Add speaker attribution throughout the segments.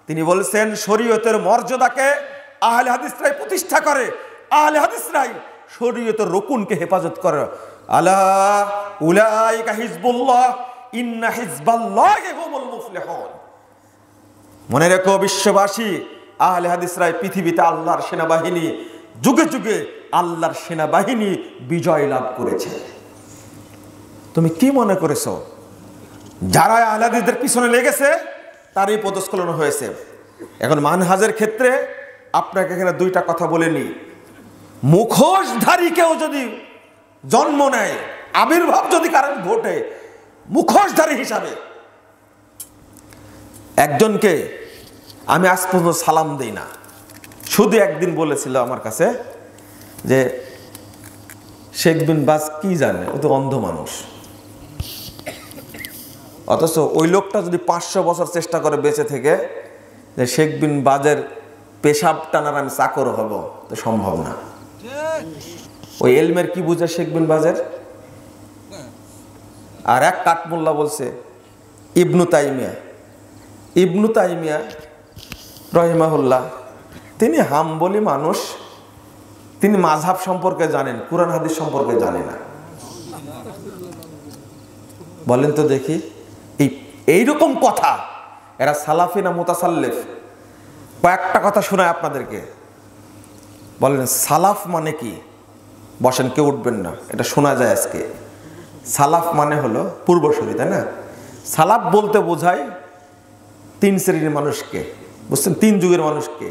Speaker 1: তিনি বলছেন শরীয়তের মর্যাদাকে আহলে হাদিসরাই প্রতিষ্ঠা করে, আহলে হাদিসরাই শরীয়তের রুকুনকে হেফাজত করে। আলা উলাইকা হিজবুল্লাহ ইন্না হিজবাল্লাহি হুমুল মুফলিহুন। মনে রেখো বিশ্ববাসী, আহলে হাদিসরাই পৃথিবীতে আল্লাহর সেনাবাহিনী, যুগে যুগে আল্লাহর সেনাবাহিনী বিজয় লাভ করেছে। তুমি কি মনে করেছো যারা আহলে হাদিসদের পিছনে লেগেছে তারই পদস্খলন হয়েছে? এখন মানহাজের ক্ষেত্রে আপনাকে এখানে দুইটা কথা বলে নি। মুখোশধারী কেউ যদি জন্ম নেয়, আবির্ভাব যদি কারণ ঘটে মুখোশধারী হিসাবে, একজনকে আমি আজ পর্যন্ত সালাম দেই না। শুধু একদিন বলেছিল আমার কাছে যে শেখ বিন বাজ কি জানে, ও তো অন্ধ মানুষ। অথচ ওই লোকটা যদি 500 বছর চেষ্টা করে বেঁচে থেকে যে শেখ বিন বাজের পেশাব টানার আমি চাকর হব, তো সম্ভব না। ওই এলমের কি বুঝে শেখ বিন বাজের? আর এক কাঠমোল্লা বলছে ইবনু তাইমিয়া রহিমাহুল্লাহ, তিনি হাম্বলি মানুষ, তিনি মাযহাব সম্পর্কে জানেন, কুরআন হাদিস সম্পর্কে জানে না। বলেন তো দেখি, এইরকম কথা এরা সালাফি না মুতাসাল্লিফ? কয়েকটা কথা শোনায় আপনাদেরকে। বলেন সালাফ মানে কি? বসেন, কেউ উঠবেন না, এটা শোনা যায় আজকে। সালাফ মানে হলো পূর্বসূরি, তাই না? সালাফ বলতে বোঝায় 3 শ্রেণীর মানুষকে, বুঝছেন? 3 যুগের মানুষকে।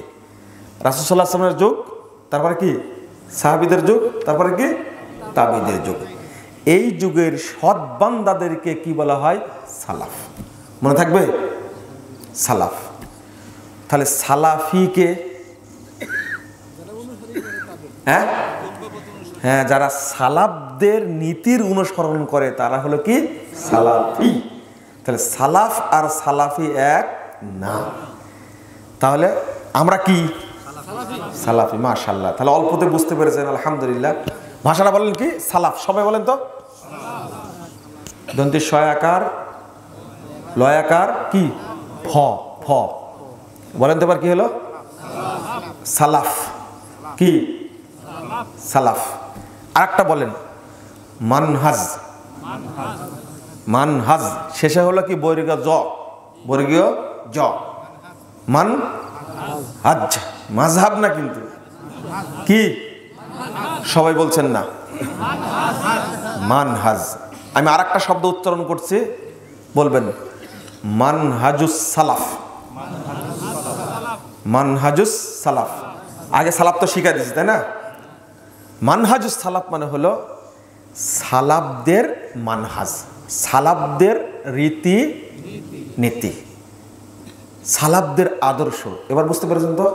Speaker 1: রাসূল সাল্লাল্লাহু আলাইহি ওয়াসাল্লামের যুগ, তারপরে কি সাহাবীদের যুগ, তারপরে কি তাবিঈদের যুগ। এই যুগের সৎ বান্দাদেরকে কি বলা হয়? সালাফ। মনে থাকবে? সালাফ। তাহলে সালাফিকে, হ্যাঁ, যারা সালাফদের নীতির অনুসরণ করে তারা হলো কি সালাফি। তাহলে সালাফ আর সালাফি এক না। তাহলে আমরা কি সালাফি। মাশাআল্লাহ, তাহলে অল্পতে বুঝতে পেরেছেন, আলহামদুলিল্লাহ। ভাষাটা বলেন কি? সালাফ। সবাই বলেন তো। দন্তের শয়াকার লয়াকার কি? ফ। বলেন তো এবার কি হলো? সালাফ। কি? সালাফ। আরেকটা বলেন মানহাজ। মানহাজ শেষে হলো কি? বর্গীয় জ। মানহাজ মাযহাব না, কিন্তু কি? সবাই বলছেন না। মানহাজ। আমি আরেকটা শব্দ উচ্চারণ করছি, বলবেন মানহাজুস সালাফ। মানহাজুস সালাফ। আগে সালাফ তো শিখাই দিয়েছি, তাই না? মানহাজুস সালাফ মানে হলো সালাফদের মানহাজ, সালাফদের রীতি নীতি, সালাফদের আদর্শ। এবার বুঝতে পেরেছেন তো?